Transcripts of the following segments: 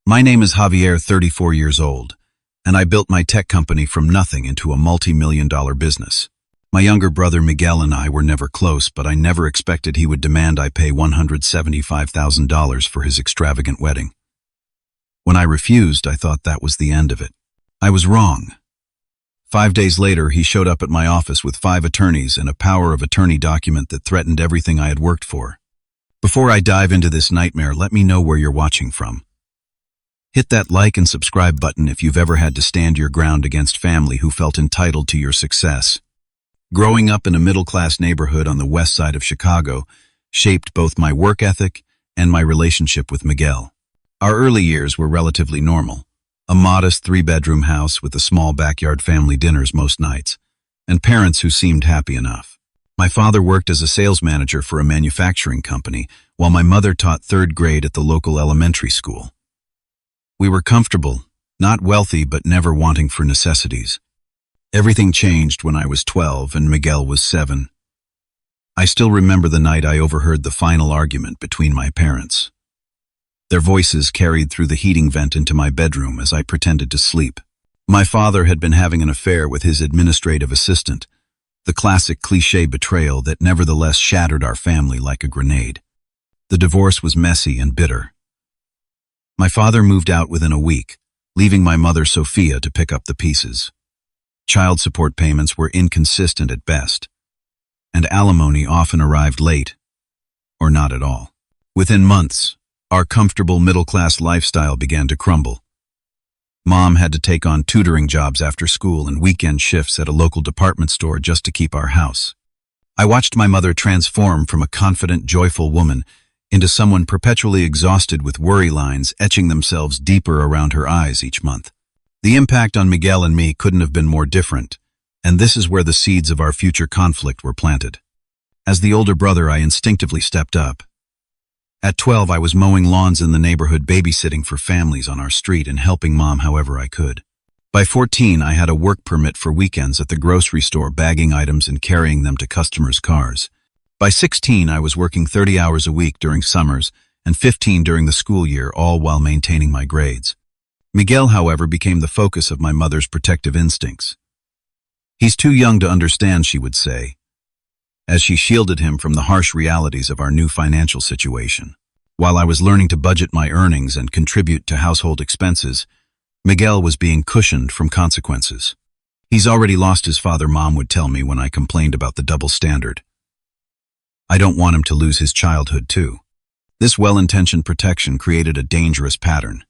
My name is Javier, 34 years old, and I built my tech company from nothing into a multi-million-dollar business. My younger brother Miguel and I were never close, but I never expected he would demand I pay $175,000 for his extravagant wedding. When I refused, I thought that was the end of it. I was wrong. 5 days later, he showed up at my office with 5 attorneys and a power of attorney document that threatened everything I had worked for. Before I dive into this nightmare, let me know where you're watching from. Hit that like and subscribe button if you've ever had to stand your ground against family who felt entitled to your success. Growing up in a middle-class neighborhood on the west side of Chicago shaped both my work ethic and my relationship with Miguel. Our early years were relatively normal. A modest 3-bedroom house with a small backyard family dinners most nights, and parents who seemed happy enough. My father worked as a sales manager for a manufacturing company, while my mother taught 3rd grade at the local elementary school. We were comfortable, not wealthy, but never wanting for necessities. Everything changed when I was 12 and Miguel was 7. I still remember the night I overheard the final argument between my parents. Their voices carried through the heating vent into my bedroom as I pretended to sleep. My father had been having an affair with his administrative assistant, the classic cliché betrayal that nevertheless shattered our family like a grenade. The divorce was messy and bitter. My father moved out within a week, leaving my mother Sophia to pick up the pieces. Child support payments were inconsistent at best, and alimony often arrived late, or not at all. Within months, our comfortable middle-class lifestyle began to crumble. Mom had to take on tutoring jobs after school and weekend shifts at a local department store just to keep our house. I watched my mother transform from a confident, joyful woman into someone perpetually exhausted with worry lines etching themselves deeper around her eyes each month. The impact on Miguel and me couldn't have been more different, and this is where the seeds of our future conflict were planted. As the older brother, I instinctively stepped up. At 12, I was mowing lawns in the neighborhood, babysitting for families on our street and helping Mom however I could. By 14, I had a work permit for weekends at the grocery store, bagging items and carrying them to customers' cars. By 16, I was working 30 hours a week during summers and 15 during the school year, all while maintaining my grades. Miguel, however, became the focus of my mother's protective instincts. "He's too young to understand," she would say, as she shielded him from the harsh realities of our new financial situation. While I was learning to budget my earnings and contribute to household expenses, Miguel was being cushioned from consequences. "He's already lost his father," Mom would tell me when I complained about the double standard. I don't want him to lose his childhood too. This well-intentioned protection created a dangerous pattern.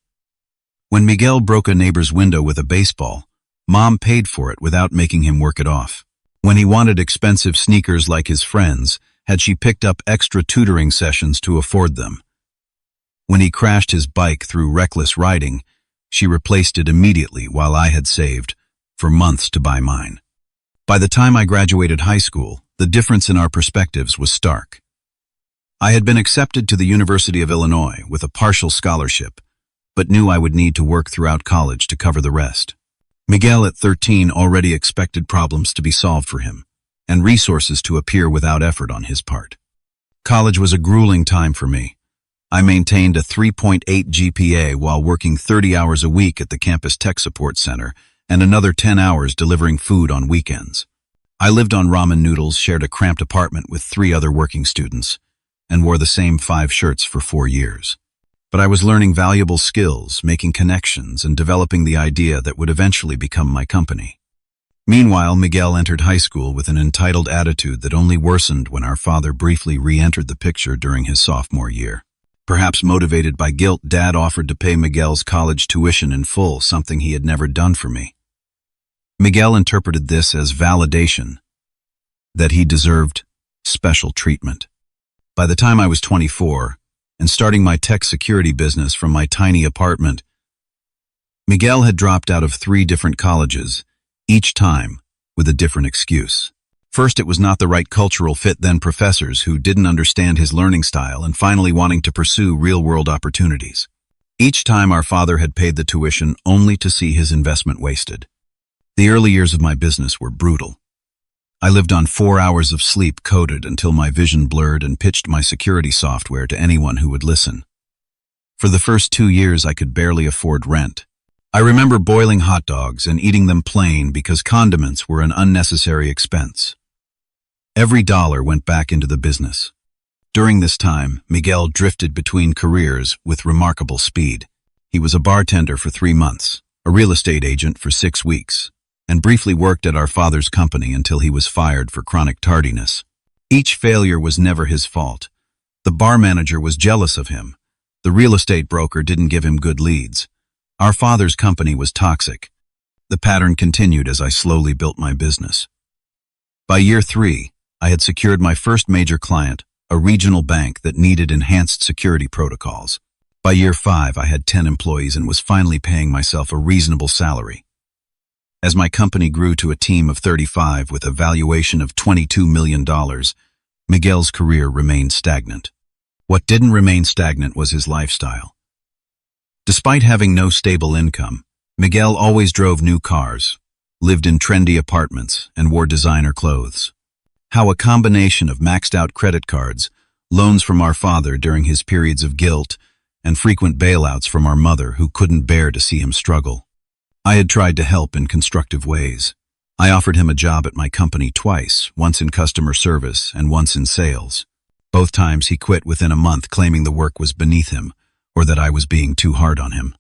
When Miguel broke a neighbor's window with a baseball, Mom paid for it without making him work it off. When he wanted expensive sneakers like his friends, had she picked up extra tutoring sessions to afford them. When he crashed his bike through reckless riding, she replaced it immediately while I had saved for months to buy mine. By the time I graduated high school, the difference in our perspectives was stark. I had been accepted to the University of Illinois with a partial scholarship, but knew I would need to work throughout college to cover the rest. Miguel at 13 already expected problems to be solved for him, and resources to appear without effort on his part. College was a grueling time for me. I maintained a 3.8 GPA while working 30 hours a week at the campus tech support center and another 10 hours delivering food on weekends. I lived on ramen noodles, shared a cramped apartment with 3 other working students, and wore the same 5 shirts for 4 years. But I was learning valuable skills, making connections, and developing the idea that would eventually become my company. Meanwhile, Miguel entered high school with an entitled attitude that only worsened when our father briefly re-entered the picture during his sophomore year. Perhaps motivated by guilt, Dad offered to pay Miguel's college tuition in full, something he had never done for me. Miguel interpreted this as validation, that he deserved special treatment. By the time I was 24, and starting my tech security business from my tiny apartment, Miguel had dropped out of 3 different colleges, each time with a different excuse. First, it was not the right cultural fit, then professors who didn't understand his learning style, and finally wanting to pursue real-world opportunities. Each time our father had paid the tuition only to see his investment wasted. The early years of my business were brutal. I lived on 4 hours of sleep, coded until my vision blurred, and pitched my security software to anyone who would listen. For the first 2 years, I could barely afford rent. I remember boiling hot dogs and eating them plain because condiments were an unnecessary expense. Every dollar went back into the business. During this time, Miguel drifted between careers with remarkable speed. He was a bartender for 3 months, a real estate agent for 6 weeks, and briefly worked at our father's company until he was fired for chronic tardiness. Each failure was never his fault. The bar manager was jealous of him. The real estate broker didn't give him good leads. Our father's company was toxic. The pattern continued as I slowly built my business. By year 3, I had secured my first major client, a regional bank that needed enhanced security protocols. By year 5, I had 10 employees and was finally paying myself a reasonable salary. As my company grew to a team of 35 with a valuation of $22 million, Miguel's career remained stagnant. What didn't remain stagnant was his lifestyle. Despite having no stable income, Miguel always drove new cars, lived in trendy apartments, and wore designer clothes. How a combination of maxed-out credit cards, loans from our father during his periods of guilt, and frequent bailouts from our mother who couldn't bear to see him struggle. I had tried to help in constructive ways. I offered him a job at my company twice, once in customer service and once in sales. Both times he quit within a month, claiming the work was beneath him, or that I was being too hard on him.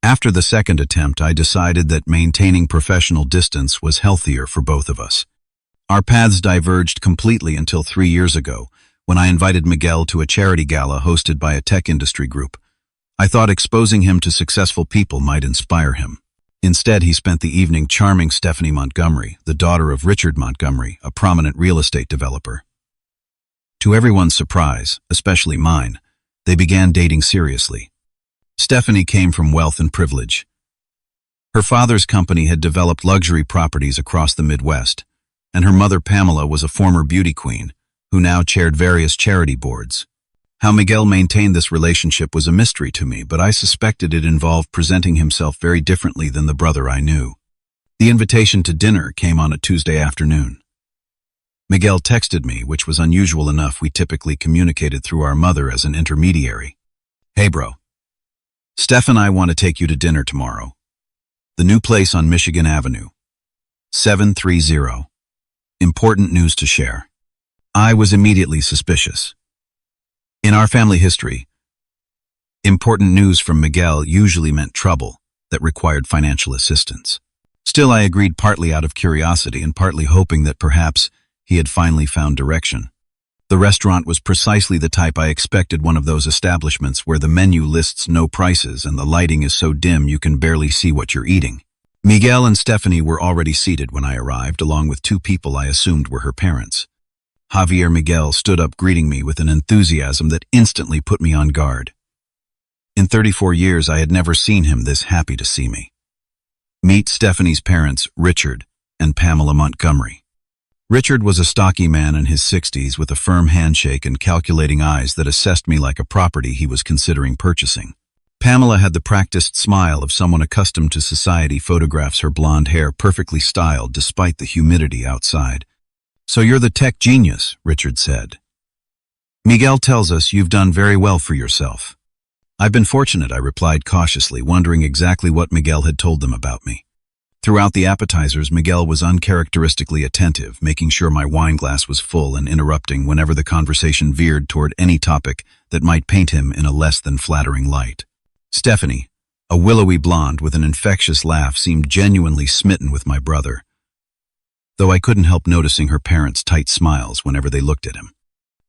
After the second attempt, I decided that maintaining professional distance was healthier for both of us. Our paths diverged completely until 3 years ago, when I invited Miguel to a charity gala hosted by a tech industry group. I thought exposing him to successful people might inspire him. Instead, he spent the evening charming Stephanie Montgomery, the daughter of Richard Montgomery, a prominent real estate developer. To everyone's surprise, especially mine, they began dating seriously. Stephanie came from wealth and privilege. Her father's company had developed luxury properties across the Midwest, and her mother Pamela was a former beauty queen, who now chaired various charity boards. How Miguel maintained this relationship was a mystery to me, but I suspected it involved presenting himself very differently than the brother I knew. The invitation to dinner came on a Tuesday afternoon. Miguel texted me, which was unusual enough. We typically communicated through our mother as an intermediary. "Hey bro, Steph and I want to take you to dinner tomorrow. The new place on Michigan Avenue. 730. Important news to share." I was immediately suspicious. In our family history, important news from Miguel usually meant trouble that required financial assistance. Still, I agreed, partly out of curiosity and partly hoping that perhaps he had finally found direction. The restaurant was precisely the type I expected, one of those establishments where the menu lists no prices and the lighting is so dim you can barely see what you're eating. Miguel and Stephanie were already seated when I arrived, along with 2 people I assumed were her parents. Javier Miguel stood up, greeting me with an enthusiasm that instantly put me on guard. In 34 years, I had never seen him this happy to see me. Meet Stephanie's parents, Richard and Pamela Montgomery. Richard was a stocky man in his 60s with a firm handshake and calculating eyes that assessed me like a property he was considering purchasing. Pamela had the practiced smile of someone accustomed to society, photographs, her blonde hair perfectly styled despite the humidity outside. "So you're the tech genius," Richard said. "Miguel tells us you've done very well for yourself." "I've been fortunate," I replied cautiously, wondering exactly what Miguel had told them about me. Throughout the appetizers, Miguel was uncharacteristically attentive, making sure my wine glass was full and interrupting whenever the conversation veered toward any topic that might paint him in a less than flattering light. Stephanie, a willowy blonde with an infectious laugh, seemed genuinely smitten with my brother, though I couldn't help noticing her parents' tight smiles whenever they looked at him.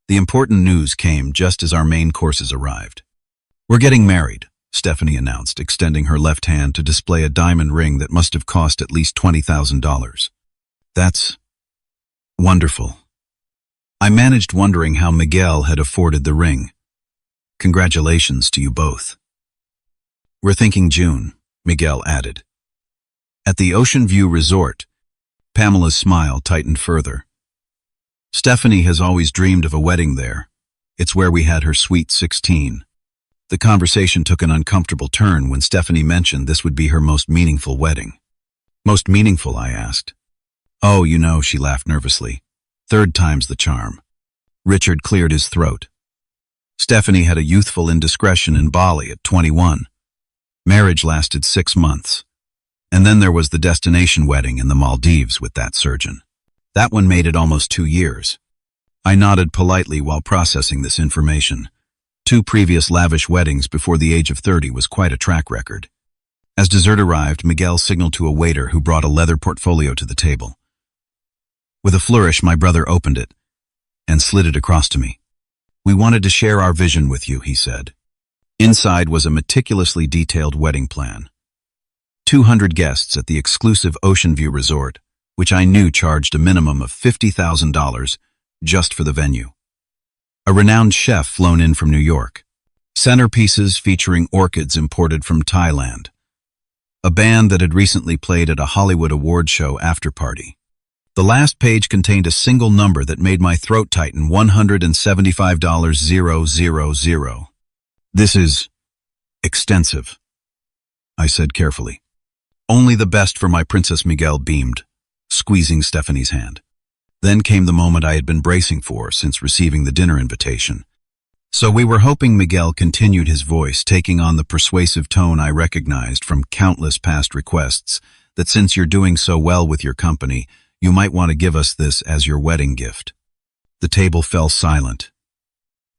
The important news came just as our main courses arrived. "We're getting married," Stephanie announced, extending her left hand to display a diamond ring that must have cost at least $20,000. "That's wonderful." I managed, wondering how Miguel had afforded the ring. "Congratulations to you both." "We're thinking June," Miguel added. At the Ocean View Resort, Pamela's smile tightened further. "Stephanie has always dreamed of a wedding there. It's where we had her sweet 16. The conversation took an uncomfortable turn when Stephanie mentioned this would be her most meaningful wedding. "Most meaningful?" I asked. "Oh, you know," she laughed nervously. "Third time's the charm." Richard cleared his throat. Stephanie had a youthful indiscretion in Bali at 21. Marriage lasted 6 months. And then there was the destination wedding in the Maldives with that surgeon. That one made it almost 2 years. I nodded politely while processing this information. 2 previous lavish weddings before the age of 30 was quite a track record. As dessert arrived, Miguel signaled to a waiter who brought a leather portfolio to the table. With a flourish, my brother opened it and slid it across to me. "We wanted to share our vision with you," he said. Inside was a meticulously detailed wedding plan. 200 guests at the exclusive Ocean View Resort, which I knew charged a minimum of $50,000 just for the venue. A renowned chef flown in from New York. Centerpieces featuring orchids imported from Thailand. A band that had recently played at a Hollywood award show after-party. The last page contained a single number that made my throat tighten: $175,000. "This is extensive," I said carefully. "Only the best for my princess," Miguel beamed, squeezing Stephanie's hand. Then came the moment I had been bracing for since receiving the dinner invitation. "So we were hoping," Miguel continued, his voice taking on the persuasive tone I recognized from countless past requests, "that since you're doing so well with your company, you might want to give us this as your wedding gift." The table fell silent.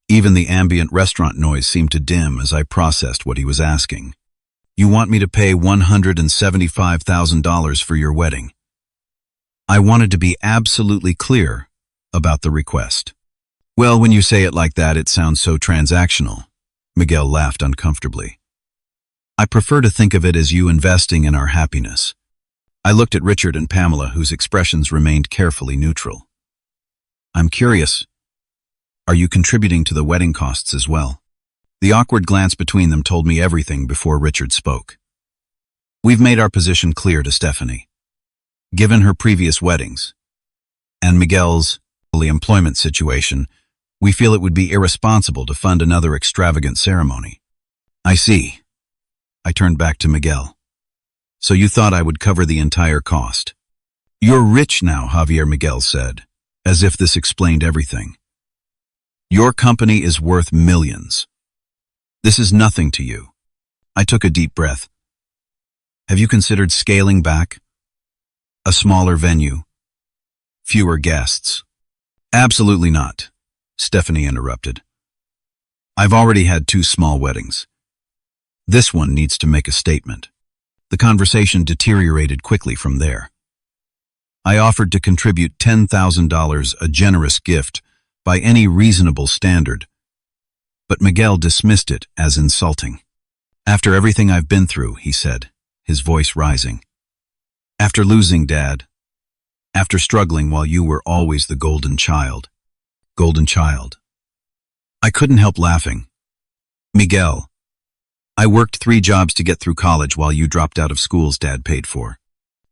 Even the ambient restaurant noise seemed to dim as I processed what he was asking. "You want me to pay $175,000 for your wedding?" I wanted to be absolutely clear about the request. "Well, when you say it like that, it sounds so transactional." Miguel laughed uncomfortably. "I prefer to think of it as you investing in our happiness." I looked at Richard and Pamela, whose expressions remained carefully neutral. "I'm curious, are you contributing to the wedding costs as well?" The awkward glance between them told me everything before Richard spoke. "We've made our position clear to Stephanie. Given her previous weddings and Miguel's employment situation, we feel it would be irresponsible to fund another extravagant ceremony." "I see." I turned back to Miguel. "So you thought I would cover the entire cost?" "You're rich now," Javier, Miguel said, as if this explained everything. "Your company is worth millions. This is nothing to you." I took a deep breath. "Have you considered scaling back? A smaller venue? Fewer guests?" "Absolutely not," Stephanie interrupted. "I've already had 2 small weddings. This one needs to make a statement." The conversation deteriorated quickly from there. I offered to contribute $10,000, a generous gift by any reasonable standard, but Miguel dismissed it as insulting. "After everything I've been through," he said, his voice rising. "After losing Dad. After struggling while you were always the golden child." Golden child. I couldn't help laughing. "Miguel, I worked 3 jobs to get through college while you dropped out of schools Dad paid for.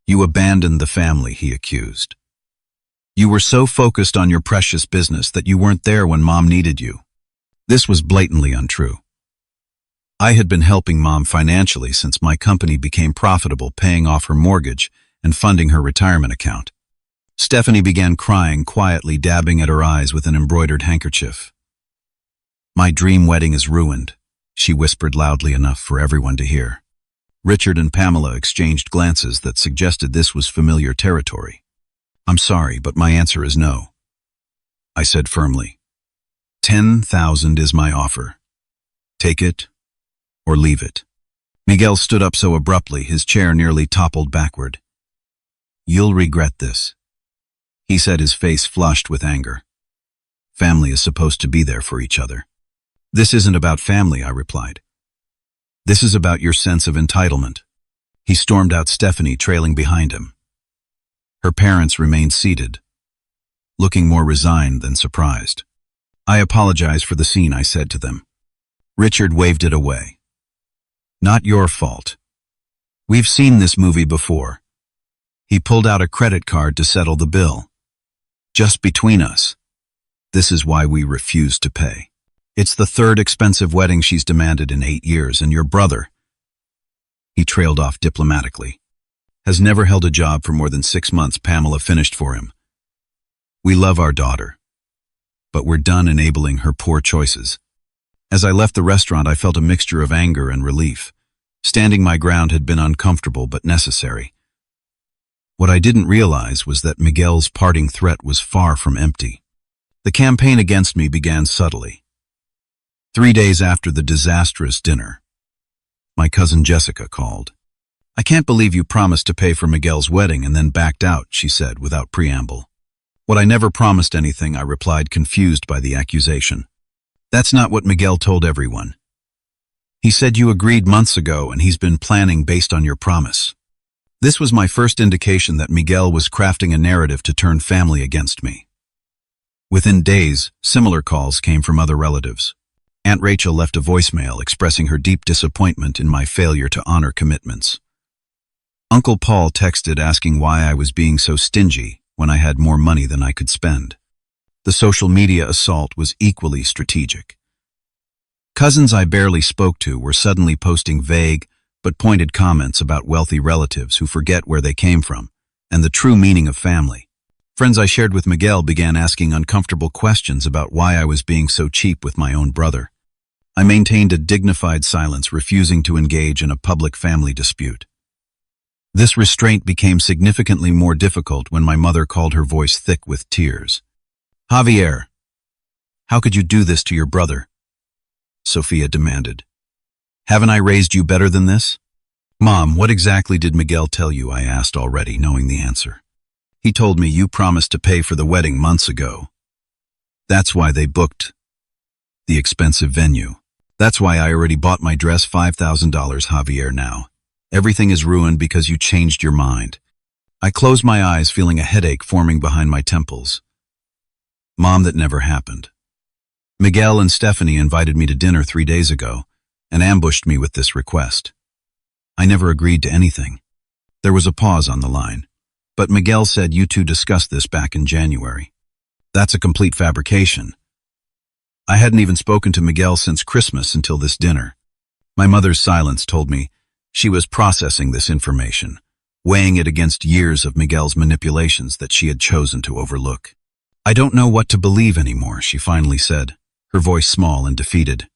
You abandoned the family," he accused. "You were so focused on your precious business that you weren't there when Mom needed you." This was blatantly untrue. I had been helping Mom financially since my company became profitable, paying off her mortgage and funding her retirement account. Stephanie began crying, quietly dabbing at her eyes with an embroidered handkerchief. "My dream wedding is ruined," she whispered loudly enough for everyone to hear. Richard and Pamela exchanged glances that suggested this was familiar territory. "I'm sorry, but my answer is no," I said firmly. $10,000 is my offer. Take it or leave it." Miguel stood up so abruptly his chair nearly toppled backward. "You'll regret this," he said, his face flushed with anger. "Family is supposed to be there for each other." "This isn't about family," I replied. "This is about your sense of entitlement." He stormed out, Stephanie trailing behind him. Her parents remained seated, looking more resigned than surprised. "I apologize for the scene," I said to them. Richard waved it away. "Not your fault. We've seen this movie before." He pulled out a credit card to settle the bill. "Just between us, this is why we refuse to pay. It's the 3rd expensive wedding she's demanded in 8 years, and your brother," he trailed off diplomatically, "has never held a job for more than 6 months." Pamela finished for him. "We love our daughter, but we're done enabling her poor choices." As I left the restaurant, I felt a mixture of anger and relief. Standing my ground had been uncomfortable but necessary. What I didn't realize was that Miguel's parting threat was far from empty. The campaign against me began subtly. 3 days after the disastrous dinner, my cousin Jessica called. "I can't believe you promised to pay for Miguel's wedding and then backed out," she said without preamble. "What, I never promised anything," I replied, confused by the accusation. "That's not what Miguel told everyone. He said you agreed months ago and he's been planning based on your promise." This was my first indication that Miguel was crafting a narrative to turn family against me. Within days, similar calls came from other relatives. Aunt Rachel left a voicemail expressing her deep disappointment in my failure to honor commitments. Uncle Paul texted asking why I was being so stingy when I had more money than I could spend. The social media assault was equally strategic. Cousins I barely spoke to were suddenly posting vague but pointed comments about wealthy relatives who forget where they came from and the true meaning of family. Friends I shared with Miguel began asking uncomfortable questions about why I was being so cheap with my own brother. I maintained a dignified silence, refusing to engage in a public family dispute. This restraint became significantly more difficult when my mother called, her voice thick with tears. "Javier, how could you do this to your brother?" Sophia demanded. "Haven't I raised you better than this?" "Mom, what exactly did Miguel tell you?" I asked, already knowing the answer. "He told me you promised to pay for the wedding months ago. That's why they booked the expensive venue. That's why I already bought my dress, $5,000, Javier. Now everything is ruined because you changed your mind." I closed my eyes, feeling a headache forming behind my temples. "Mom, that never happened. Miguel and Stephanie invited me to dinner 3 days ago and ambushed me with this request. I never agreed to anything." There was a pause on the line. "But Miguel said you two discussed this back in January." "That's a complete fabrication. I hadn't even spoken to Miguel since Christmas until this dinner." My mother's silence told me she was processing this information, weighing it against years of Miguel's manipulations that she had chosen to overlook. "I don't know what to believe anymore," she finally said, her voice small and defeated.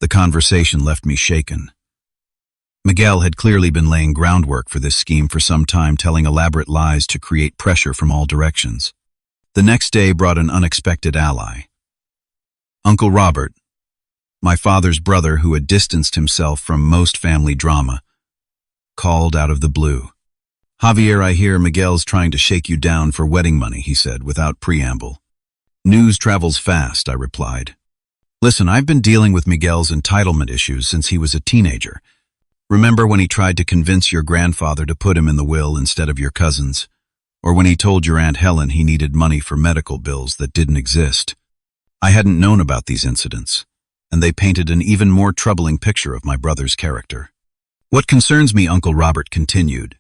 The conversation left me shaken. Miguel had clearly been laying groundwork for this scheme for some time, telling elaborate lies to create pressure from all directions. The next day brought an unexpected ally. Uncle Robert, my father's brother who had distanced himself from most family drama, called out of the blue. "Javier, I hear Miguel's trying to shake you down for wedding money," he said without preamble. "News travels fast," I replied. "Listen, I've been dealing with Miguel's entitlement issues since he was a teenager. Remember when he tried to convince your grandfather to put him in the will instead of your cousins? Or when he told your Aunt Helen he needed money for medical bills that didn't exist? I hadn't known about these incidents, and they painted an even more troubling picture of my brother's character. What concerns me," Uncle Robert continued,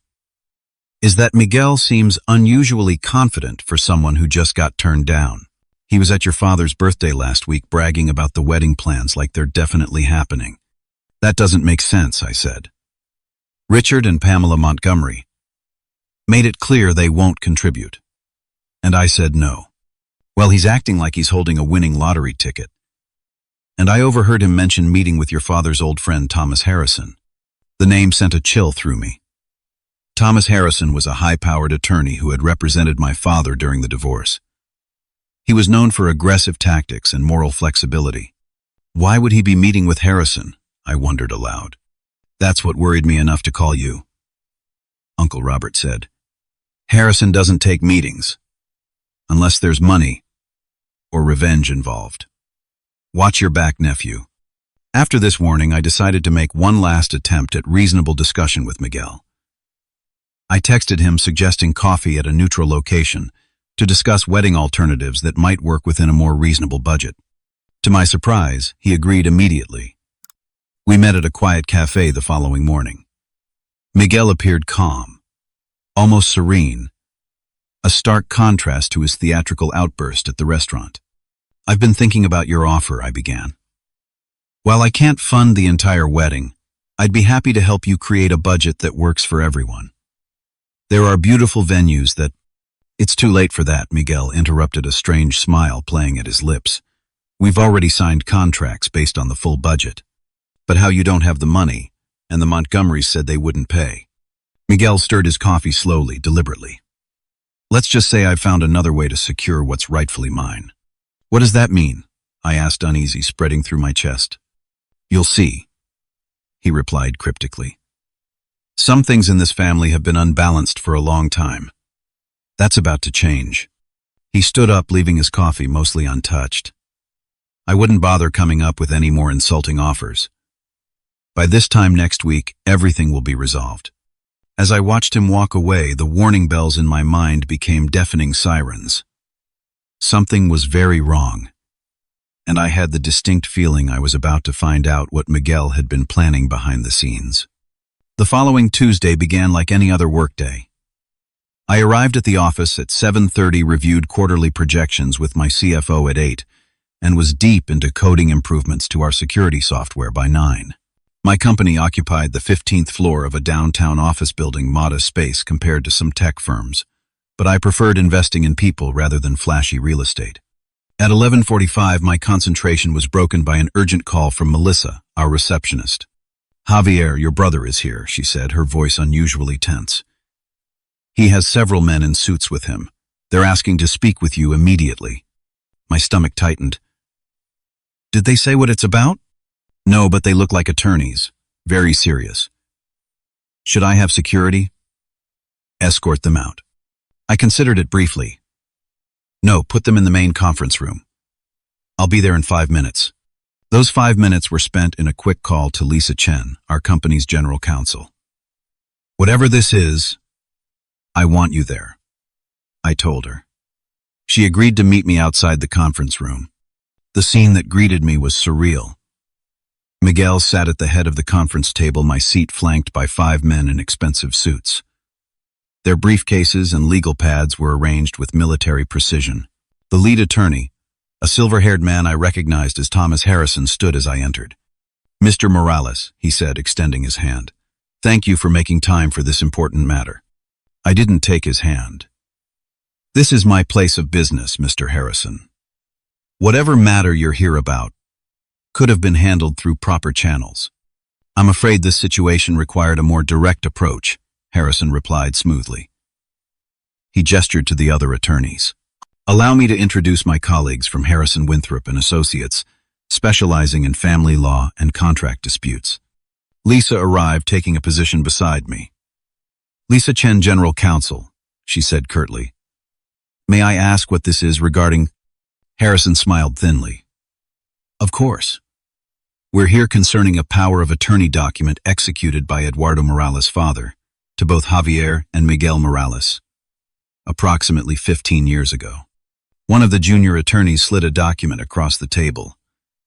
"is that Miguel seems unusually confident for someone who just got turned down. He was at your father's birthday last week bragging about the wedding plans like they're definitely happening." "That doesn't make sense," I said. "Richard and Pamela Montgomery made it clear they won't contribute." And I said no. "Well, he's acting like he's holding a winning lottery ticket. And I overheard him mention meeting with your father's old friend Thomas Harrison." The name sent a chill through me. Thomas Harrison was a high-powered attorney who had represented my father during the divorce. He was known for aggressive tactics and moral flexibility. Why would he be meeting with Harrison? I wondered aloud. "That's what worried me enough to call you," Uncle Robert said. "Harrison doesn't take meetings unless there's money or revenge involved. Watch your back, nephew." After this warning, I decided to make one last attempt at reasonable discussion with Miguel. I texted him suggesting coffee at a neutral location to discuss wedding alternatives that might work within a more reasonable budget. To my surprise, he agreed immediately. We met at a quiet cafe the following morning. Miguel appeared calm, almost serene, a stark contrast to his theatrical outburst at the restaurant. "I've been thinking about your offer," I began. "While I can't fund the entire wedding, I'd be happy to help you create a budget that works for everyone. There are beautiful venues that—" "It's too late for that," Miguel interrupted, a strange smile playing at his lips. We've already signed contracts based on the full budget. But how you don't have the money, and the Montgomerys said they wouldn't pay. Miguel stirred his coffee slowly, deliberately. Let's just say I've found another way to secure what's rightfully mine. What does that mean? I asked, uneasy, spreading through my chest. You'll see, he replied cryptically. Some things in this family have been unbalanced for a long time. That's about to change. He stood up, leaving his coffee mostly untouched. I wouldn't bother coming up with any more insulting offers. By this time next week, everything will be resolved. As I watched him walk away, the warning bells in my mind became deafening sirens. Something was very wrong, and I had the distinct feeling I was about to find out what Miguel had been planning behind the scenes. The following Tuesday began like any other workday. I arrived at the office at 7:30, reviewed quarterly projections with my CFO at 8, and was deep into coding improvements to our security software by 9. My company occupied the 15th floor of a downtown office building, modest space compared to some tech firms, but I preferred investing in people rather than flashy real estate. At 11:45, my concentration was broken by an urgent call from Melissa, our receptionist. Javier, your brother is here, she said, her voice unusually tense. He has several men in suits with him. They're asking to speak with you immediately. My stomach tightened. Did they say what it's about? No, but they look like attorneys. Very serious. Should I have security? Escort them out. I considered it briefly. No, put them in the main conference room. I'll be there in 5 minutes. Those 5 minutes were spent in a quick call to Lisa Chen, our company's general counsel. Whatever this is, I want you there, I told her. She agreed to meet me outside the conference room. The scene that greeted me was surreal. Miguel sat at the head of the conference table, my seat flanked by 5 men in expensive suits. Their briefcases and legal pads were arranged with military precision. The lead attorney, a silver-haired man I recognized as Thomas Harrison, stood as I entered. Mr. Morales, he said, extending his hand. Thank you for making time for this important matter. I didn't take his hand. This is my place of business, Mr. Harrison. Whatever matter you're here about could have been handled through proper channels. I'm afraid this situation required a more direct approach, Harrison replied smoothly. He gestured to the other attorneys. Allow me to introduce my colleagues from Harrison Winthrop and Associates, specializing in family law and contract disputes. Lisa arrived, taking a position beside me. Lisa Chen, General Counsel, she said curtly. May I ask what this is regarding? Harrison smiled thinly. Of course. We're here concerning a power of attorney document executed by Eduardo Morales' father to both Javier and Miguel Morales, approximately 15 years ago. One of the junior attorneys slid a document across the table.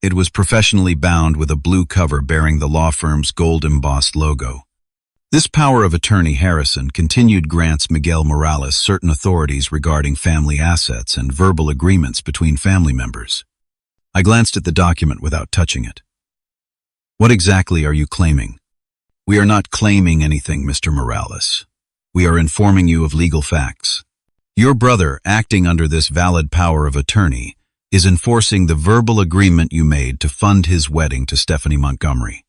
It was professionally bound with a blue cover bearing the law firm's gold-embossed logo. This power of attorney, Harrison, continued grants Miguel Morales certain authorities regarding family assets and verbal agreements between family members. I glanced at the document without touching it. What exactly are you claiming? We are not claiming anything, Mr. Morales. We are informing you of legal facts. Your brother, acting under this valid power of attorney, is enforcing the verbal agreement you made to fund his wedding to Stephanie Montgomery.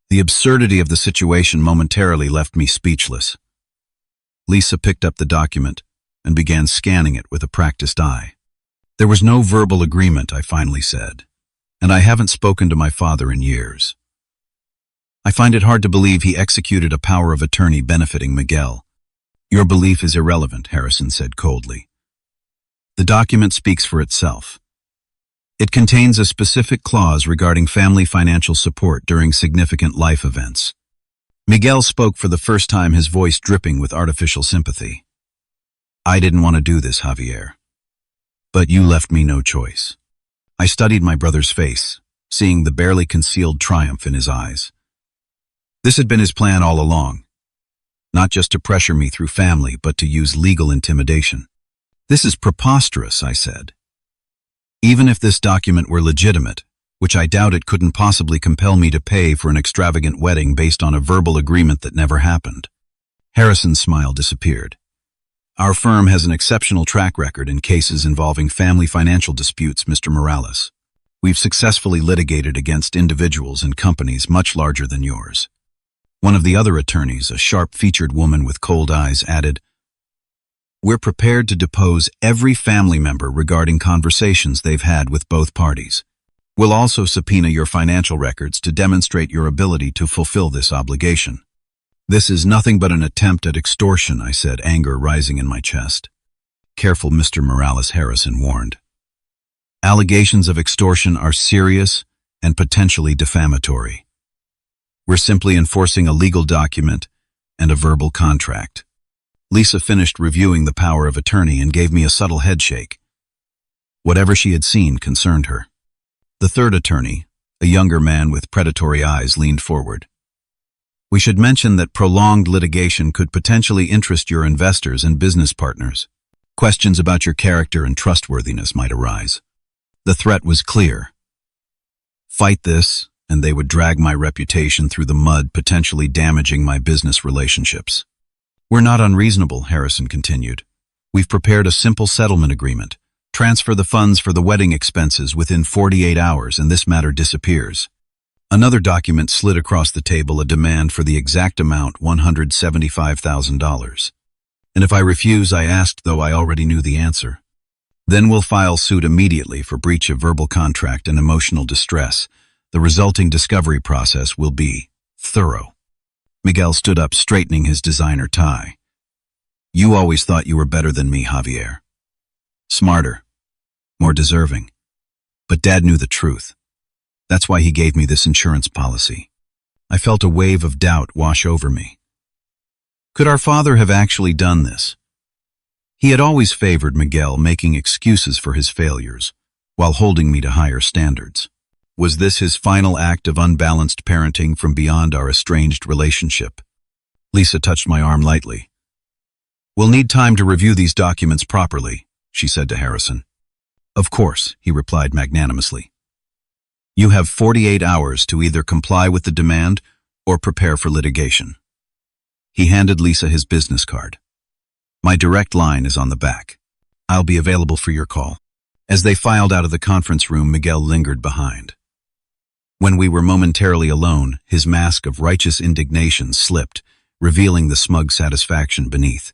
The absurdity of the situation momentarily left me speechless. Lisa picked up the document and began scanning it with a practiced eye. There was no verbal agreement, I finally said, and I haven't spoken to my father in years. I find it hard to believe he executed a power of attorney benefiting Miguel. Your belief is irrelevant, Harrison said coldly. The document speaks for itself. It contains a specific clause regarding family financial support during significant life events. Miguel spoke for the first time, his voice dripping with artificial sympathy. I didn't want to do this, Javier. But you left me no choice. I studied my brother's face, seeing the barely concealed triumph in his eyes. This had been his plan all along, not just to pressure me through family, but to use legal intimidation. This is preposterous, I said. Even if this document were legitimate, which I doubt, it couldn't possibly compel me to pay for an extravagant wedding based on a verbal agreement that never happened. Harrison's smile disappeared. Our firm has an exceptional track record in cases involving family financial disputes, Mr. Morales. We've successfully litigated against individuals and companies much larger than yours." One of the other attorneys, a sharp-featured woman with cold eyes, added, "We're prepared to depose every family member regarding conversations they've had with both parties. We'll also subpoena your financial records to demonstrate your ability to fulfill this obligation." "This is nothing but an attempt at extortion," I said, anger rising in my chest. "Careful," Mr. Morales Harrison warned. "Allegations of extortion are serious and potentially defamatory. We're simply enforcing a legal document and a verbal contract." Lisa finished reviewing the power of attorney and gave me a subtle headshake. Whatever she had seen concerned her. The third attorney, a younger man with predatory eyes, leaned forward. "We should mention that prolonged litigation could potentially interest your investors and business partners. Questions about your character and trustworthiness might arise." The threat was clear. Fight this, and they would drag my reputation through the mud, potentially damaging my business relationships. "We're not unreasonable," Harrison continued. "We've prepared a simple settlement agreement. Transfer the funds for the wedding expenses within 48 hours, and this matter disappears." Another document slid across the table, a demand for the exact amount, $175,000. "And if I refuse," I asked, though I already knew the answer. "Then we'll file suit immediately for breach of verbal contract and emotional distress. The resulting discovery process will be thorough." Miguel stood up, straightening his designer tie. "You always thought you were better than me, Javier. Smarter, more deserving. But Dad knew the truth. That's why he gave me this insurance policy." I felt a wave of doubt wash over me. Could our father have actually done this? He had always favored Miguel, making excuses for his failures, while holding me to higher standards. Was this his final act of unbalanced parenting from beyond our estranged relationship? Lisa touched my arm lightly. "We'll need time to review these documents properly," she said to Harrison. "Of course," he replied magnanimously. "You have 48 hours to either comply with the demand or prepare for litigation." He handed Lisa his business card. "My direct line is on the back. I'll be available for your call." As they filed out of the conference room, Miguel lingered behind. When we were momentarily alone, his mask of righteous indignation slipped, revealing the smug satisfaction beneath.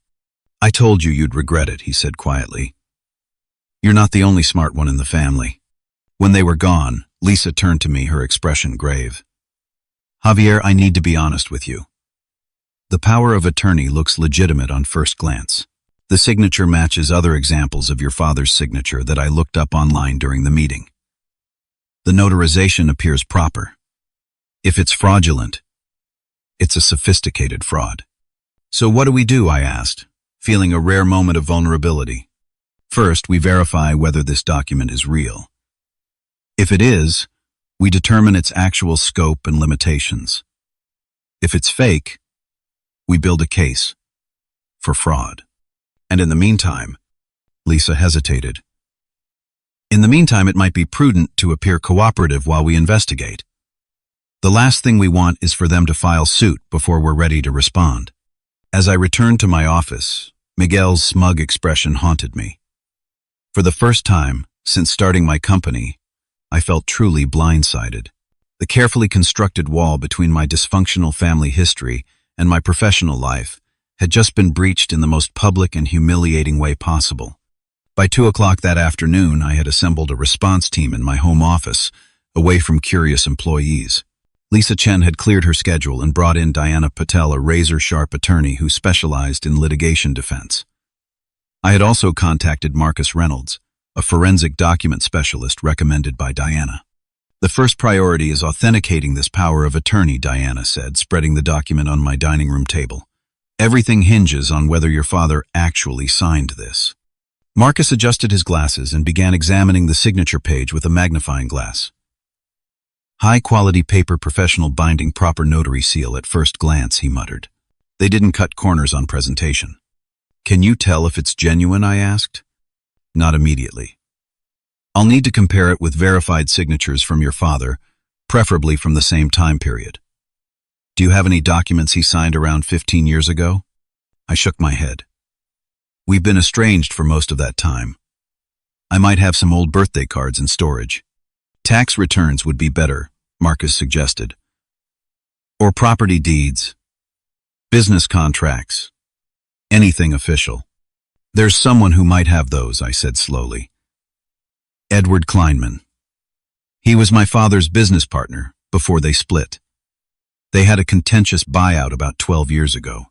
"I told you you'd regret it," he said quietly. "You're not the only smart one in the family." When they were gone, Lisa turned to me, her expression grave. "Javier, I need to be honest with you. The power of attorney looks legitimate on first glance. The signature matches other examples of your father's signature that I looked up online during the meeting. The notarization appears proper. If it's fraudulent, it's a sophisticated fraud." "So what do?" I asked, feeling a rare moment of vulnerability. "First, we verify whether this document is real. If it is, we determine its actual scope and limitations. If it's fake, we build a case for fraud. And in the meantime," Lisa hesitated. "In the meantime, it might be prudent to appear cooperative while we investigate. The last thing we want is for them to file suit before we're ready to respond." As I returned to my office, Miguel's smug expression haunted me. For the first time since starting my company, I felt truly blindsided. The carefully constructed wall between my dysfunctional family history and my professional life had just been breached in the most public and humiliating way possible. By 2 o'clock that afternoon, I had assembled a response team in my home office, away from curious employees. Lisa Chen had cleared her schedule and brought in Diana Patel, a razor-sharp attorney who specialized in litigation defense. I had also contacted Marcus Reynolds, a forensic document specialist recommended by Diana. "The first priority is authenticating this power of attorney," Diana said, spreading the document on my dining room table. "Everything hinges on whether your father actually signed this." Marcus adjusted his glasses and began examining the signature page with a magnifying glass. "High-quality paper, professional binding, proper notary seal at first glance," he muttered. "They didn't cut corners on presentation." "Can you tell if it's genuine?" I asked. "Not immediately. I'll need to compare it with verified signatures from your father, preferably from the same time period." "Do you have any documents he signed around 15 years ago?" I shook my head. "We've been estranged for most of that time. I might have some old birthday cards in storage." Tax returns would be better, Marcus suggested. Or property deeds, business contracts, anything official. There's someone who might have those, I said slowly. Edward Kleinman. He was my father's business partner before they split. They had a contentious buyout about 12 years ago.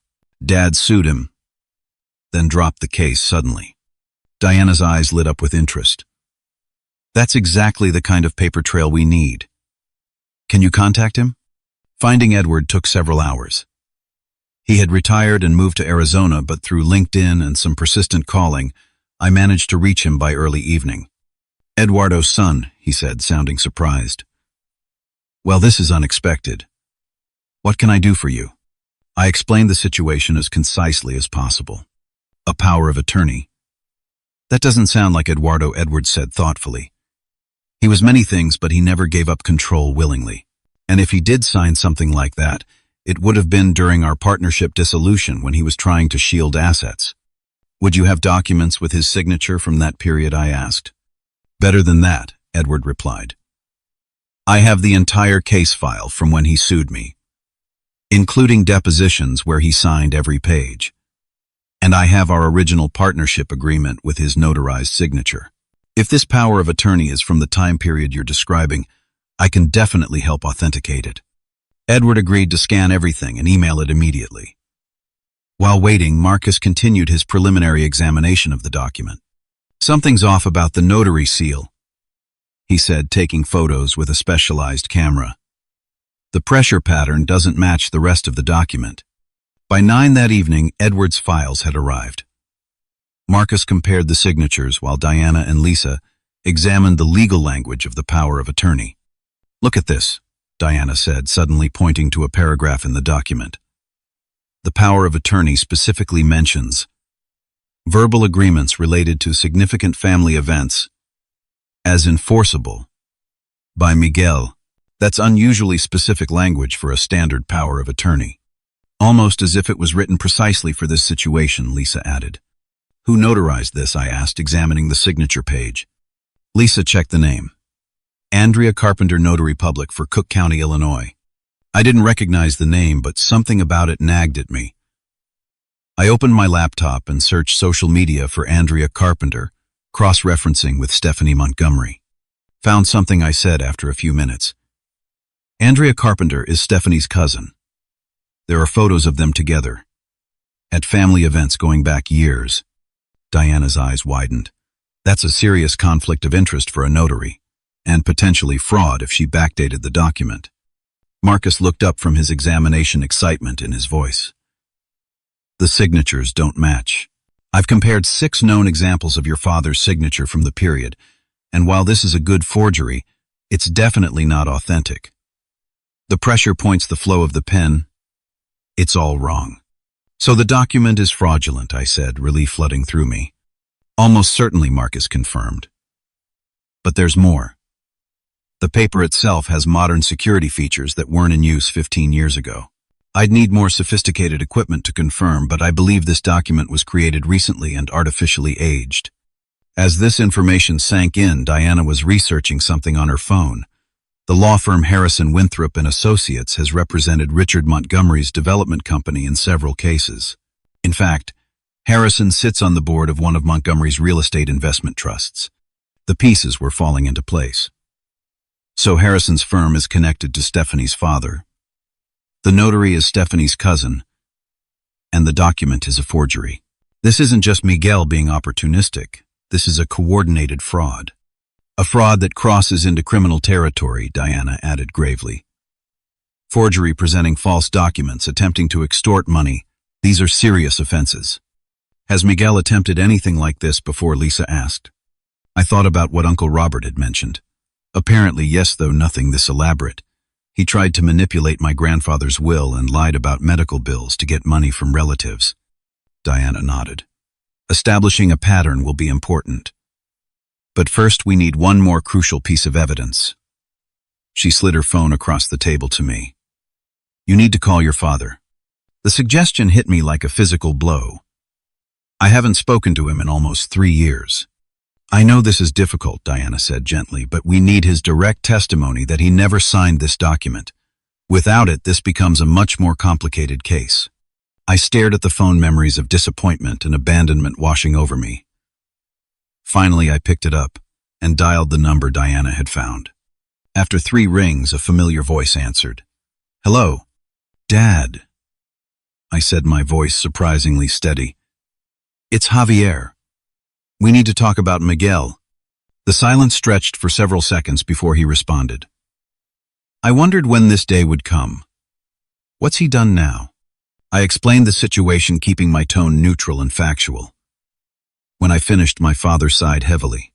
Dad sued him, then dropped the case suddenly. Diana's eyes lit up with interest. That's exactly the kind of paper trail we need. Can you contact him? Finding Edward took several hours. He had retired and moved to Arizona, but through LinkedIn and some persistent calling, I managed to reach him by early evening. Eduardo's son, he said, sounding surprised. Well, this is unexpected. What can I do for you? I explained the situation as concisely as possible. A power of attorney. That doesn't sound like Eduardo, Edward said thoughtfully. He was many things, but he never gave up control willingly. And if he did sign something like that, it would have been during our partnership dissolution when he was trying to shield assets. Would you have documents with his signature from that period, I asked. Better than that, Edward replied. I have the entire case file from when he sued me, including depositions where he signed every page. And I have our original partnership agreement with his notarized signature. If this power of attorney is from the time period you're describing, I can definitely help authenticate it. Edward agreed to scan everything and email it immediately. While waiting, Marcus continued his preliminary examination of the document. Something's off about the notary seal, he said, taking photos with a specialized camera. The pressure pattern doesn't match the rest of the document. By 9 that evening, Edward's files had arrived. Marcus compared the signatures while Diana and Lisa examined the legal language of the power of attorney. Look at this, Diana said, suddenly pointing to a paragraph in the document. The power of attorney specifically mentions verbal agreements related to significant family events as enforceable by Miguel. That's unusually specific language for a standard power of attorney. Almost as if it was written precisely for this situation, Lisa added. Who notarized this? I asked, examining the signature page. Lisa checked the name. Andrea Carpenter, Notary Public for Cook County, Illinois. I didn't recognize the name, but something about it nagged at me. I opened my laptop and searched social media for Andrea Carpenter, cross-referencing with Stephanie Montgomery. Found something, I said after a few minutes. Andrea Carpenter is Stephanie's cousin. There are photos of them together, at family events going back years. Diana's eyes widened. That's a serious conflict of interest for a notary, and potentially fraud if she backdated the document. Marcus looked up from his examination, excitement in his voice. The signatures don't match. I've compared 6 known examples of your father's signature from the period, and while this is a good forgery, it's definitely not authentic. The pressure points the flow of the pen. It's all wrong. So the document is fraudulent, I said, relief flooding through me. Almost certainly, Marcus confirmed. But there's more. The paper itself has modern security features that weren't in use 15 years ago. I'd need more sophisticated equipment to confirm, but I believe this document was created recently and artificially aged. As this information sank in, Diana was researching something on her phone. The law firm Harrison Winthrop and Associates has represented Richard Montgomery's development company in several cases. In fact, Harrison sits on the board of one of Montgomery's real estate investment trusts. The pieces were falling into place. So Harrison's firm is connected to Stephanie's father. The notary is Stephanie's cousin, and the document is a forgery. This isn't just Miguel being opportunistic. This is a coordinated fraud. A fraud that crosses into criminal territory, Diana added gravely. Forgery, presenting false documents, attempting to extort money, these are serious offenses. Has Miguel attempted anything like this before? Lisa asked. I thought about what Uncle Robert had mentioned. Apparently, yes, though nothing this elaborate. He tried to manipulate my grandfather's will and lied about medical bills to get money from relatives. Diana nodded. Establishing a pattern will be important. But first we need one more crucial piece of evidence. She slid her phone across the table to me. You need to call your father. The suggestion hit me like a physical blow. I haven't spoken to him in almost 3 years. I know this is difficult, Diana said gently, but we need his direct testimony that he never signed this document. Without it, this becomes a much more complicated case. I stared at the phone, memories of disappointment and abandonment washing over me. Finally, I picked it up and dialed the number Diana had found. After 3 rings, a familiar voice answered. "Hello, Dad," I said, my voice surprisingly steady. "It's Javier. We need to talk about Miguel." The silence stretched for several seconds before he responded. I wondered when this day would come. "What's he done now?" I explained the situation, keeping my tone neutral and factual. When I finished, my father sighed heavily.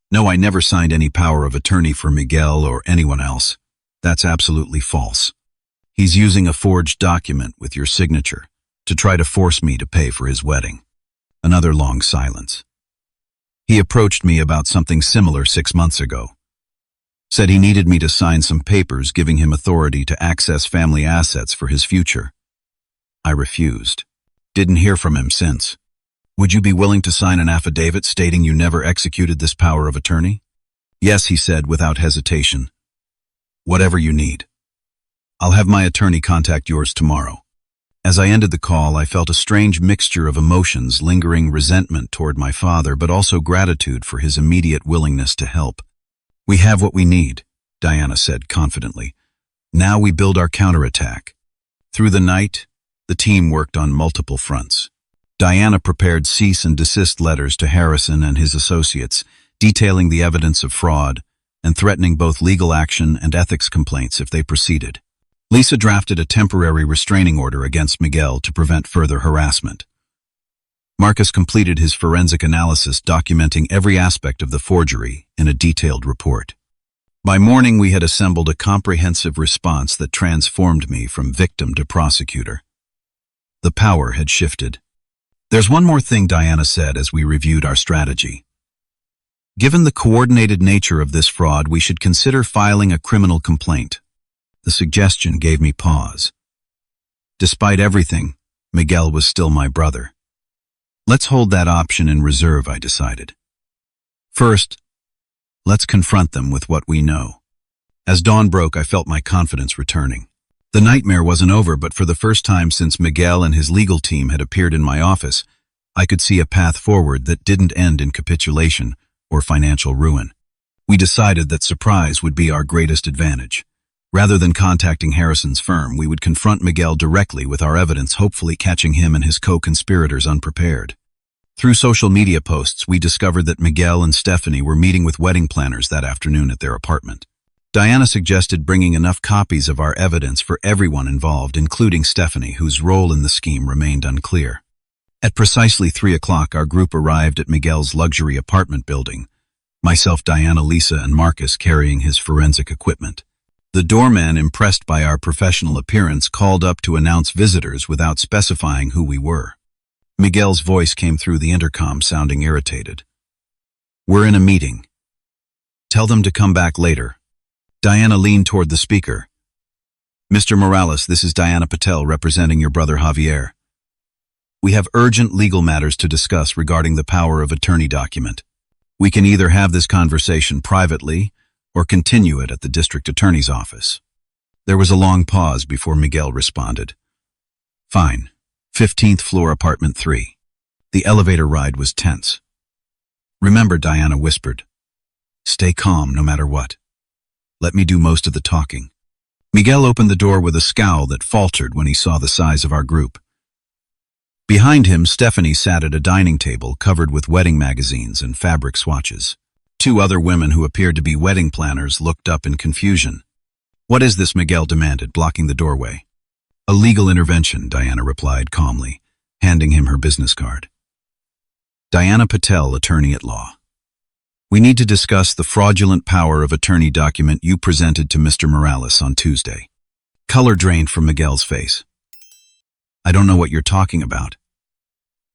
"No, I never signed any power of attorney for Miguel or anyone else. That's absolutely false. He's using a forged document with your signature to try to force me to pay for his wedding." Another long silence. "He approached me about something similar 6 months ago. Said he needed me to sign some papers giving him authority to access family assets for his future. I refused. Didn't hear from him since. Would you be willing to sign an affidavit stating you never executed this power of attorney?" "Yes," he said without hesitation. "Whatever you need. I'll have my attorney contact yours tomorrow." As I ended the call, I felt a strange mixture of emotions, lingering resentment toward my father, but also gratitude for his immediate willingness to help. "We have what we need," Diana said confidently. "Now we build our counterattack." Through the night, the team worked on multiple fronts. Diana prepared cease and desist letters to Harrison and his associates, detailing the evidence of fraud and threatening both legal action and ethics complaints if they proceeded. Lisa drafted a temporary restraining order against Miguel to prevent further harassment. Marcus completed his forensic analysis, documenting every aspect of the forgery in a detailed report. By morning, we had assembled a comprehensive response that transformed me from victim to prosecutor. The power had shifted. "There's one more thing," Diana said as we reviewed our strategy. "Given the coordinated nature of this fraud, we should consider filing a criminal complaint." The suggestion gave me pause. Despite everything, Miguel was still my brother. Let's hold that option in reserve, I decided. First, let's confront them with what we know. As dawn broke, I felt my confidence returning. The nightmare wasn't over, but for the first time since Miguel and his legal team had appeared in my office, I could see a path forward that didn't end in capitulation or financial ruin. We decided that surprise would be our greatest advantage. Rather than contacting Harrison's firm, we would confront Miguel directly with our evidence, hopefully catching him and his co-conspirators unprepared. Through social media posts, we discovered that Miguel and Stephanie were meeting with wedding planners that afternoon at their apartment. Diana suggested bringing enough copies of our evidence for everyone involved, including Stephanie, whose role in the scheme remained unclear. At precisely 3 o'clock, our group arrived at Miguel's luxury apartment building, myself, Diana, Lisa, and Marcus carrying his forensic equipment. The doorman, impressed by our professional appearance, called up to announce visitors without specifying who we were. Miguel's voice came through the intercom, sounding irritated. "We're in a meeting. Tell them to come back later." Diana leaned toward the speaker. "Mr. Morales, this is Diana Patel representing your brother Javier. We have urgent legal matters to discuss regarding the power of attorney document. We can either have this conversation privately or continue it at the district attorney's office." There was a long pause before Miguel responded. "Fine. 15th floor, apartment 3. The elevator ride was tense. "Remember," Diana whispered, "stay calm no matter what. Let me do most of the talking." Miguel opened the door with a scowl that faltered when he saw the size of our group. Behind him, Stephanie sat at a dining table covered with wedding magazines and fabric swatches. 2 other women who appeared to be wedding planners looked up in confusion. "What is this?" Miguel demanded, blocking the doorway. "A legal intervention," Diana replied calmly, handing him her business card. "Diana Patel, attorney at law. We need to discuss the fraudulent power of attorney document you presented to Mr. Morales on Tuesday." Color drained from Miguel's face. "I don't know what you're talking about.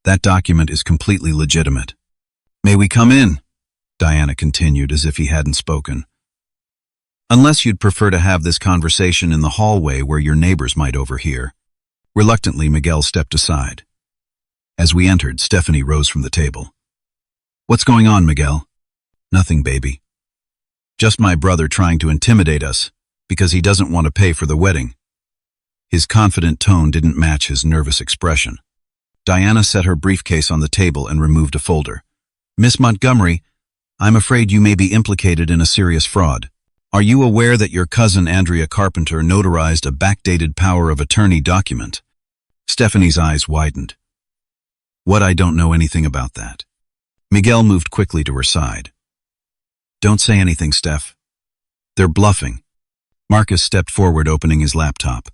That document is completely legitimate." "May we come in?" Diana continued as if he hadn't spoken. "Unless you'd prefer to have this conversation in the hallway where your neighbors might overhear." Reluctantly, Miguel stepped aside. As we entered, Stephanie rose from the table. "What's going on, Miguel?" Nothing, baby. Just my brother trying to intimidate us because he doesn't want to pay for the wedding. His confident tone didn't match his nervous expression. Diana set her briefcase on the table and removed a folder. Miss Montgomery, I'm afraid you may be implicated in a serious fraud. Are you aware that your cousin Andrea Carpenter notarized a backdated power of attorney document? Stephanie's eyes widened. What? I don't know anything about that. Miguel moved quickly to her side. Don't say anything, Steph. They're bluffing. Marcus stepped forward, opening his laptop.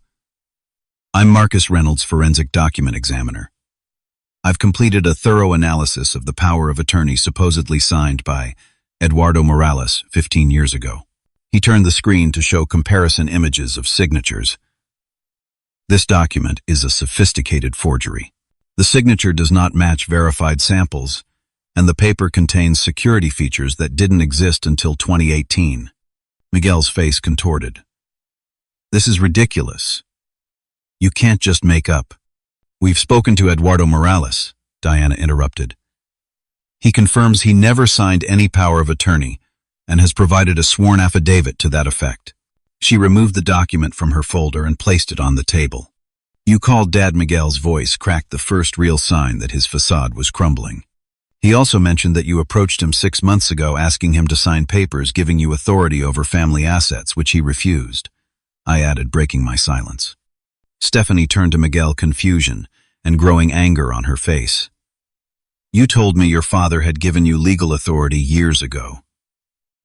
I'm Marcus Reynolds, forensic document examiner. I've completed a thorough analysis of the power of attorney supposedly signed by Eduardo Morales 15 years ago. He turned the screen to show comparison images of signatures. This document is a sophisticated forgery. The signature does not match verified samples, and the paper contains security features that didn't exist until 2018. Miguel's face contorted. This is ridiculous. You can't just make up. We've spoken to Eduardo Morales, Diana interrupted. He confirms he never signed any power of attorney and has provided a sworn affidavit to that effect. She removed the document from her folder and placed it on the table. You called Dad. Miguel's voice cracked the first real sign that his facade was crumbling. He also mentioned that you approached him 6 months ago asking him to sign papers giving you authority over family assets, which he refused. I added, breaking my silence. Stephanie turned to Miguel, confusion and growing anger on her face. You told me your father had given you legal authority years ago.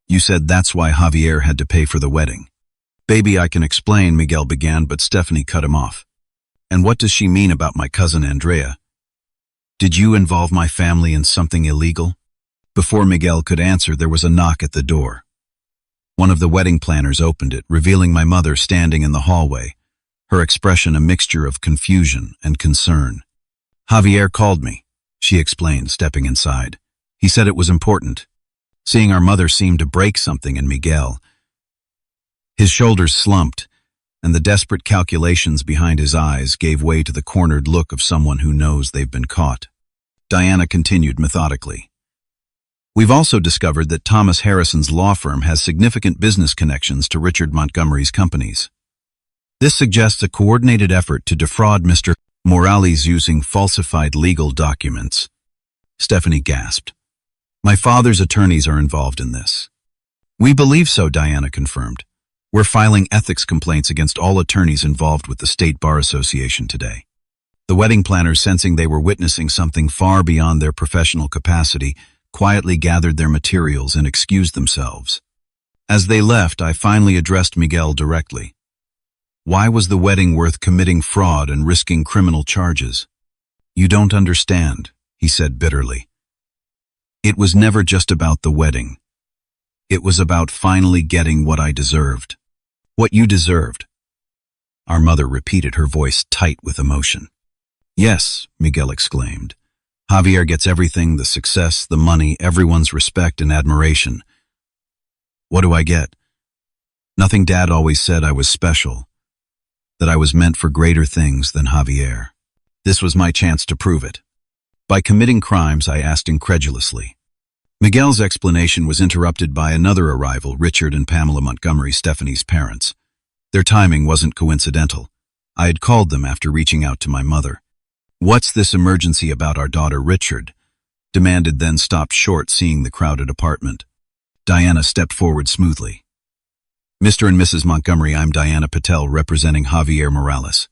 You said that's why Javier had to pay for the wedding. Baby, I can explain, Miguel began, but Stephanie cut him off. And what does she mean about my cousin Andrea? Did you involve my family in something illegal? Before Miguel could answer, there was a knock at the door. One of the wedding planners opened it, revealing my mother standing in the hallway, her expression a mixture of confusion and concern. Javier called me, she explained, stepping inside. He said it was important. Seeing our mother seemed to break something in Miguel. His shoulders slumped, and the desperate calculations behind his eyes gave way to the cornered look of someone who knows they've been caught. Diana continued methodically. We've also discovered that Thomas Harrison's law firm has significant business connections to Richard Montgomery's companies. This suggests a coordinated effort to defraud Mr. Morales using falsified legal documents. Stephanie gasped. My father's attorneys are involved in this. We believe so, Diana confirmed. We're filing ethics complaints against all attorneys involved with the State Bar Association today. The wedding planners, sensing they were witnessing something far beyond their professional capacity, quietly gathered their materials and excused themselves. As they left, I finally addressed Miguel directly. Why was the wedding worth committing fraud and risking criminal charges? You don't understand, he said bitterly. It was never just about the wedding. It was about finally getting what I deserved. What you deserved. Our mother repeated, her voice tight with emotion. Yes, Miguel exclaimed. Javier gets everything, the success, the money, everyone's respect and admiration. What do I get? Nothing. Dad always said I was special, that I was meant for greater things than Javier. This was my chance to prove it. By committing crimes, I asked incredulously. Miguel's explanation was interrupted by another arrival, Richard and Pamela Montgomery, Stephanie's parents. Their timing wasn't coincidental. I had called them after reaching out to my mother. What's this emergency about our daughter, Richard? Demanded, then stopped short, seeing the crowded apartment. Diana stepped forward smoothly. Mr. and Mrs. Montgomery, I'm Diana Patel, representing Javier Morales.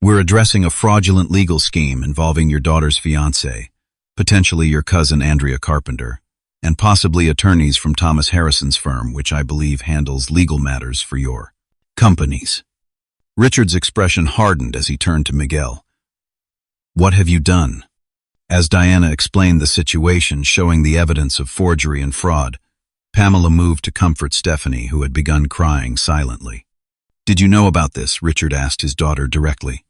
We're addressing a fraudulent legal scheme involving your daughter's fiancé, potentially your cousin Andrea Carpenter, and possibly attorneys from Thomas Harrison's firm, which I believe handles legal matters for your companies. Richard's expression hardened as he turned to Miguel. What have you done? As Diana explained the situation, showing the evidence of forgery and fraud, Pamela moved to comfort Stephanie, who had begun crying silently. Did you know about this? Richard asked his daughter directly.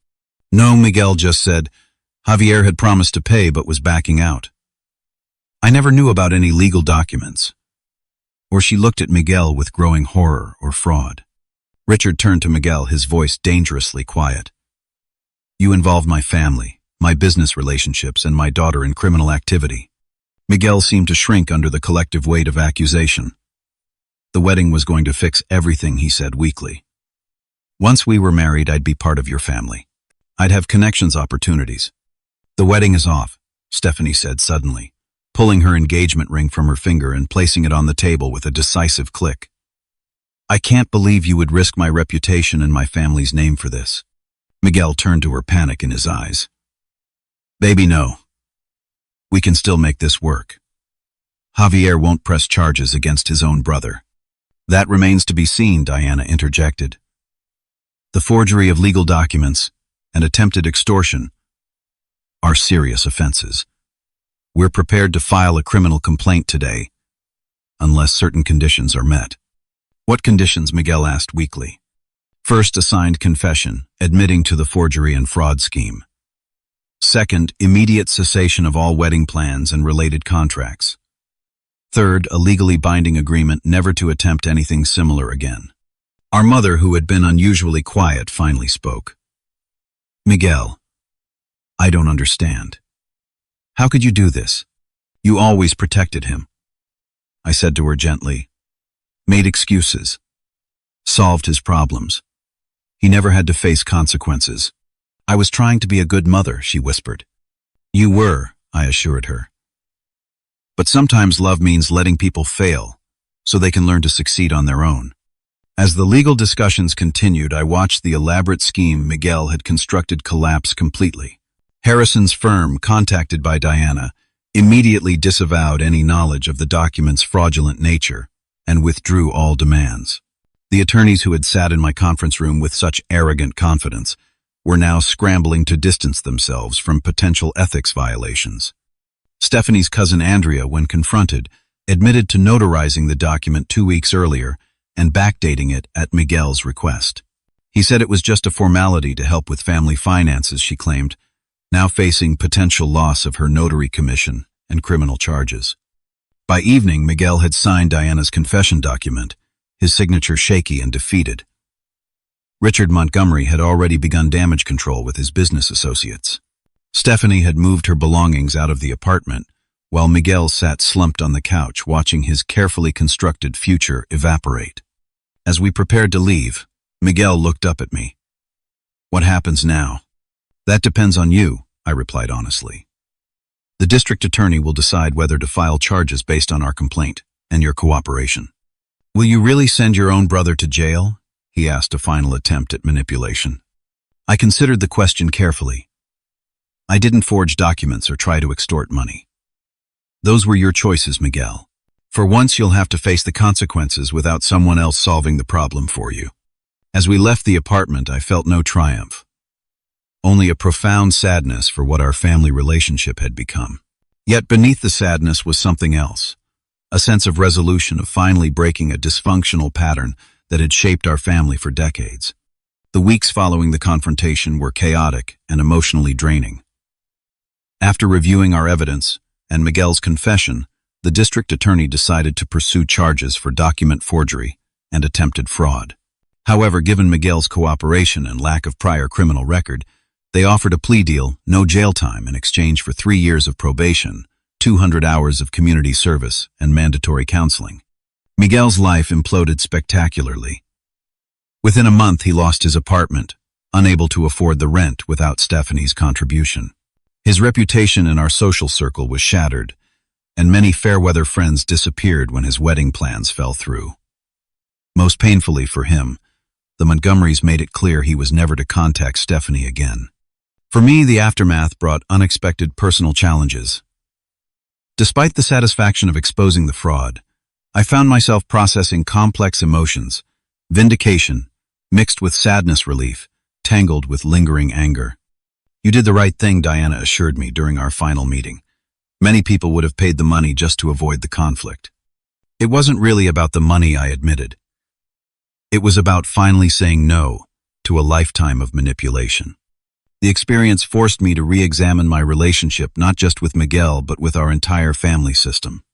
No, Miguel just said. Javier had promised to pay but was backing out. I never knew about any legal documents. Or she looked at Miguel with growing horror or fraud. Richard turned to Miguel, his voice dangerously quiet. You involved my family, my business relationships, and my daughter in criminal activity. Miguel seemed to shrink under the collective weight of accusation. The wedding was going to fix everything, he said weakly. Once we were married, I'd be part of your family. I'd have connections, opportunities. The wedding is off, Stephanie said suddenly, pulling her engagement ring from her finger and placing it on the table with a decisive click. I can't believe you would risk my reputation and my family's name for this. Miguel turned to her, panic in his eyes. Baby, no. We can still make this work. Javier won't press charges against his own brother. That remains to be seen, Diana interjected. The forgery of legal documents and attempted extortion are serious offenses. We're prepared to file a criminal complaint today, unless certain conditions are met. What conditions? Miguel asked weakly. First, a signed confession, admitting to the forgery and fraud scheme. Second, immediate cessation of all wedding plans and related contracts. Third, a legally binding agreement never to attempt anything similar again. Our mother, who had been unusually quiet, finally spoke. Miguel, I don't understand. How could you do this? You always protected him. I said to her gently. Made excuses. Solved his problems. He never had to face consequences. I was trying to be a good mother, she whispered. You were, I assured her. But sometimes love means letting people fail, so they can learn to succeed on their own. As the legal discussions continued, I watched the elaborate scheme Miguel had constructed collapse completely. Harrison's firm, contacted by Diana, immediately disavowed any knowledge of the document's fraudulent nature and withdrew all demands. The attorneys who had sat in my conference room with such arrogant confidence were now scrambling to distance themselves from potential ethics violations. Stephanie's cousin Andrea, when confronted, admitted to notarizing the document 2 weeks earlier and backdating it at Miguel's request. He said it was just a formality to help with family finances, she claimed, now facing potential loss of her notary commission and criminal charges. By evening, Miguel had signed Diana's confession document, his signature shaky and defeated. Richard Montgomery had already begun damage control with his business associates. Stephanie had moved her belongings out of the apartment, while Miguel sat slumped on the couch watching his carefully constructed future evaporate. As we prepared to leave, Miguel looked up at me. What happens now? That depends on you, I replied honestly. The district attorney will decide whether to file charges based on our complaint and your cooperation. Will you really send your own brother to jail? He asked, a final attempt at manipulation. I considered the question carefully. I didn't forge documents or try to extort money. Those were your choices, Miguel. For once, you'll have to face the consequences without someone else solving the problem for you. As we left the apartment, I felt no triumph. Only a profound sadness for what our family relationship had become. Yet beneath the sadness was something else. A sense of resolution, of finally breaking a dysfunctional pattern that had shaped our family for decades. The weeks following the confrontation were chaotic and emotionally draining. After reviewing our evidence and Miguel's confession, the district attorney decided to pursue charges for document forgery and attempted fraud. However, given Miguel's cooperation and lack of prior criminal record, they offered a plea deal, no jail time, in exchange for 3 years of probation, 200 hours of community service, and mandatory counseling. Miguel's life imploded spectacularly. Within a month, he lost his apartment, unable to afford the rent without Stephanie's contribution. His reputation in our social circle was shattered, and many fair-weather friends disappeared when his wedding plans fell through. Most painfully for him, the Montgomerys made it clear he was never to contact Stephanie again. For me, the aftermath brought unexpected personal challenges. Despite the satisfaction of exposing the fraud, I found myself processing complex emotions, vindication, mixed with sadness relief, tangled with lingering anger. You did the right thing, Diana assured me during our final meeting. Many people would have paid the money just to avoid the conflict. It wasn't really about the money, I admitted. It was about finally saying no to a lifetime of manipulation. The experience forced me to re-examine my relationship not just with Miguel but with our entire family system.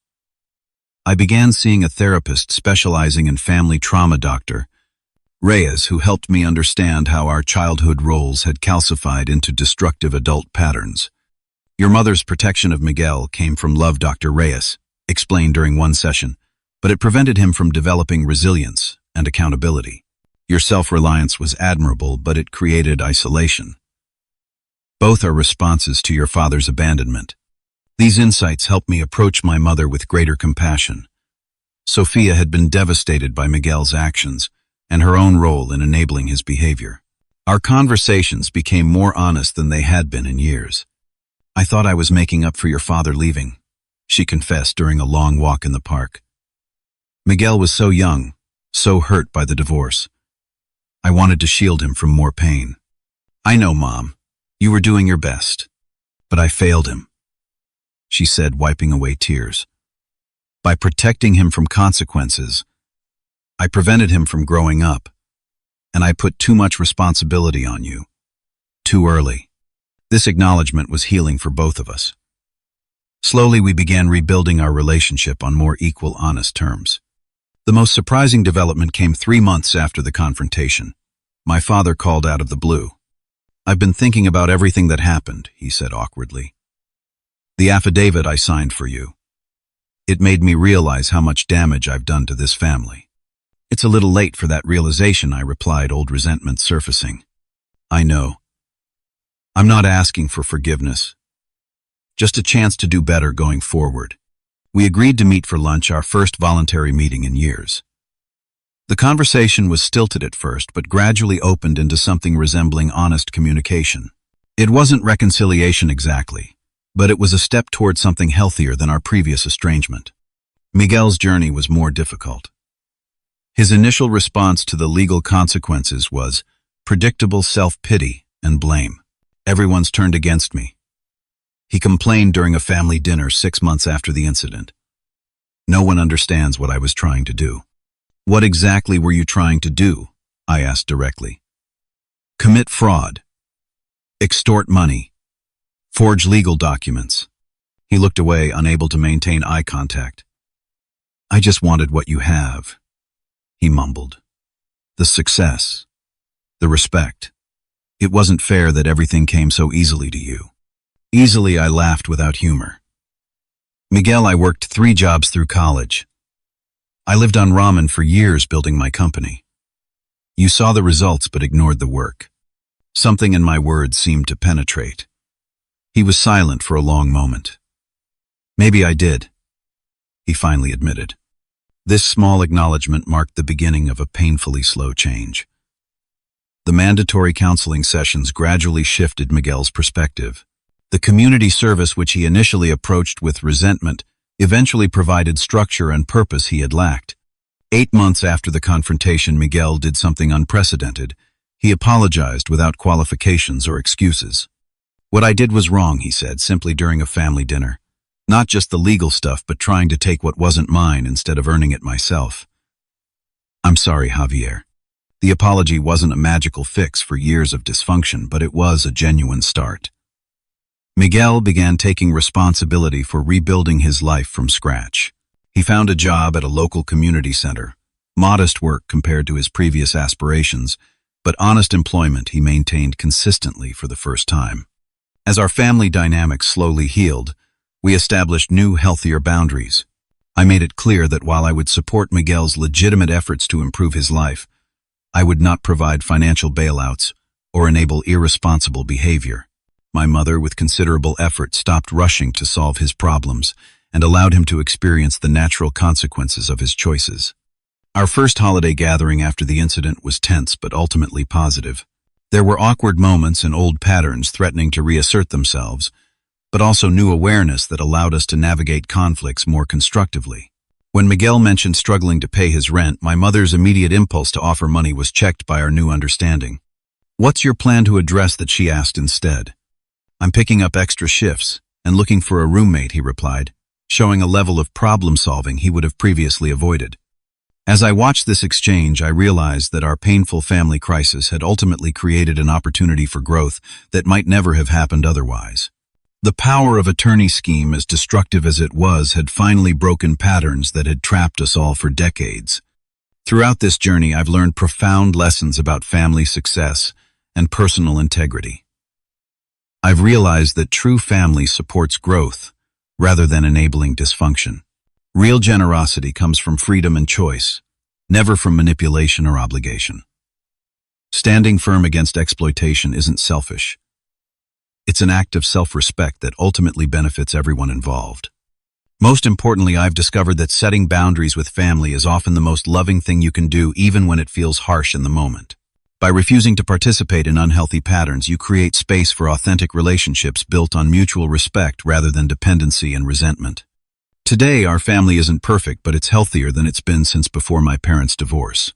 I began seeing a therapist specializing in family trauma, Dr. Reyes, who helped me understand how our childhood roles had calcified into destructive adult patterns. Your mother's protection of Miguel came from love, Dr. Reyes explained during one session, but it prevented him from developing resilience and accountability. Your self-reliance was admirable, but it created isolation. Both are responses to your father's abandonment. These insights helped me approach my mother with greater compassion. Sophia had been devastated by Miguel's actions and her own role in enabling his behavior. Our conversations became more honest than they had been in years. I thought I was making up for your father leaving, she confessed during a long walk in the park. Miguel was so young, so hurt by the divorce. I wanted to shield him from more pain. I know, Mom. You were doing your best. But I failed him, she said, wiping away tears. By protecting him from consequences, I prevented him from growing up, and I put too much responsibility on you. Too early. This acknowledgement was healing for both of us. Slowly, we began rebuilding our relationship on more equal, honest terms. The most surprising development came 3 months after the confrontation. My father called out of the blue. I've been thinking about everything that happened, he said awkwardly. The affidavit I signed for you. It made me realize how much damage I've done to this family. It's a little late for that realization, I replied, old resentment surfacing. I know. I'm not asking for forgiveness. Just a chance to do better going forward. We agreed to meet for lunch, our first voluntary meeting in years. The conversation was stilted at first, but gradually opened into something resembling honest communication. It wasn't reconciliation exactly, but it was a step toward something healthier than our previous estrangement. Miguel's journey was more difficult. His initial response to the legal consequences was predictable self-pity and blame. Everyone's turned against me. He complained during a family dinner 6 months after the incident. No one understands what I was trying to do. What exactly were you trying to do? I asked directly. Commit fraud. Extort money. Forge legal documents. He looked away, unable to maintain eye contact. I just wanted what you have, he mumbled. The success. The respect. It wasn't fair that everything came so easily to you. Easily, I laughed without humor. Miguel, I worked 3 jobs through college. I lived on ramen for years building my company. You saw the results but ignored the work. Something in my words seemed to penetrate. He was silent for a long moment. Maybe I did, he finally admitted. This small acknowledgement marked the beginning of a painfully slow change. The mandatory counseling sessions gradually shifted Miguel's perspective. The community service, which he initially approached with resentment, eventually provided structure and purpose he had lacked. 8 months after the confrontation, Miguel did something unprecedented. He apologized without qualifications or excuses. What I did was wrong, he said, simply during a family dinner. Not just the legal stuff, but trying to take what wasn't mine instead of earning it myself. I'm sorry, Javier. The apology wasn't a magical fix for years of dysfunction, but it was a genuine start. Miguel began taking responsibility for rebuilding his life from scratch. He found a job at a local community center. Modest work compared to his previous aspirations, but honest employment he maintained consistently for the first time. As our family dynamics slowly healed, we established new, healthier boundaries. I made it clear that while I would support Miguel's legitimate efforts to improve his life, I would not provide financial bailouts or enable irresponsible behavior. My mother, with considerable effort, stopped rushing to solve his problems and allowed him to experience the natural consequences of his choices. Our first holiday gathering after the incident was tense but ultimately positive. There were awkward moments and old patterns threatening to reassert themselves, but also new awareness that allowed us to navigate conflicts more constructively. When Miguel mentioned struggling to pay his rent, my mother's immediate impulse to offer money was checked by our new understanding. What's your plan to address that, she asked instead. I'm picking up extra shifts and looking for a roommate, he replied, showing a level of problem-solving he would have previously avoided. As I watched this exchange, I realized that our painful family crisis had ultimately created an opportunity for growth that might never have happened otherwise. The power of attorney scheme, as destructive as it was, had finally broken patterns that had trapped us all for decades. Throughout this journey, I've learned profound lessons about family success and personal integrity. I've realized that true family supports growth rather than enabling dysfunction. Real generosity comes from freedom and choice, never from manipulation or obligation. Standing firm against exploitation isn't selfish. It's an act of self-respect that ultimately benefits everyone involved. Most importantly, I've discovered that setting boundaries with family is often the most loving thing you can do, even when it feels harsh in the moment. By refusing to participate in unhealthy patterns, you create space for authentic relationships built on mutual respect rather than dependency and resentment. Today, our family isn't perfect, but it's healthier than it's been since before my parents' divorce.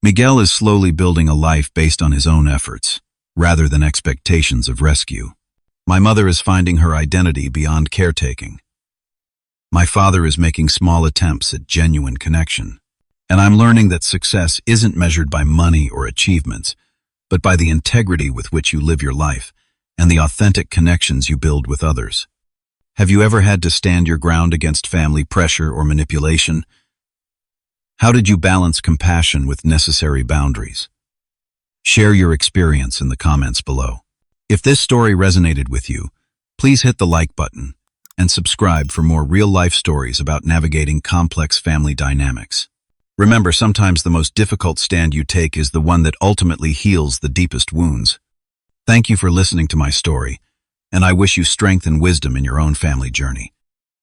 Miguel is slowly building a life based on his own efforts, rather than expectations of rescue. My mother is finding her identity beyond caretaking. My father is making small attempts at genuine connection. And I'm learning that success isn't measured by money or achievements, but by the integrity with which you live your life and the authentic connections you build with others. Have you ever had to stand your ground against family pressure or manipulation? How did you balance compassion with necessary boundaries? Share your experience in the comments below. If this story resonated with you, please hit the like button and subscribe for more real-life stories about navigating complex family dynamics. Remember, sometimes the most difficult stand you take is the one that ultimately heals the deepest wounds. Thank you for listening to my story, and I wish you strength and wisdom in your own family journey.